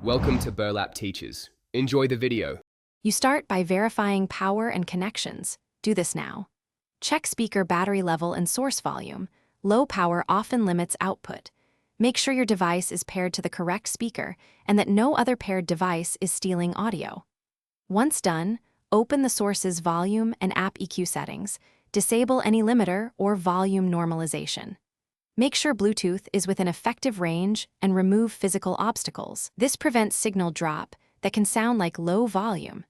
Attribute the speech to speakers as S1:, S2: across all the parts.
S1: Welcome to Burlap Teachers. Enjoy the video.
S2: You start by verifying power and connections. Do this now. Check speaker battery level and source volume. Low power often limits output. Make sure your device is paired to the correct speaker and that no other paired device is stealing audio. Once done, open the source's volume and app EQ settings. Disable any limiter or volume normalization. Make sure Bluetooth is within effective range and remove physical obstacles. This prevents signal drop that can sound like low volume.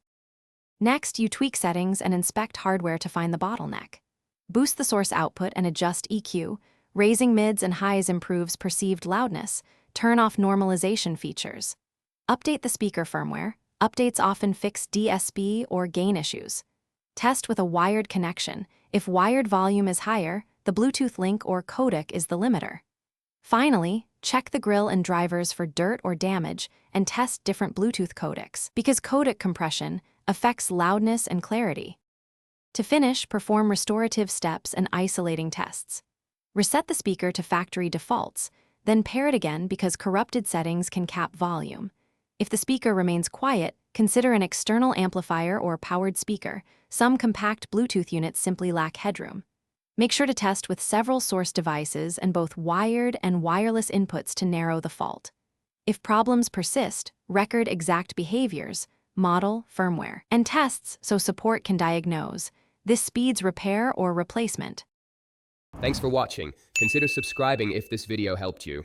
S2: Next, you tweak settings and inspect hardware to find the bottleneck. Boost the source output and adjust EQ. Raising mids and highs improves perceived loudness. Turn off normalization features. Update the speaker firmware. Updates often fix DSP or gain issues. Test with a wired connection. If wired volume is higher, the Bluetooth link or codec is the limiter. Finally, check the grill and drivers for dirt or damage and test different Bluetooth codecs, because codec compression affects loudness and clarity. To finish, perform restorative steps and isolating tests. Reset the speaker to factory defaults, then pair it again because corrupted settings can cap volume. If the speaker remains quiet, consider an external amplifier or powered speaker. Some compact Bluetooth units simply lack headroom. Make sure to test with several source devices and both wired and wireless inputs to narrow the fault. If problems persist, record exact behaviors, model, firmware, and tests so support can diagnose. This speeds repair or replacement.
S1: Thanks for watching. Consider subscribing if this video helped you.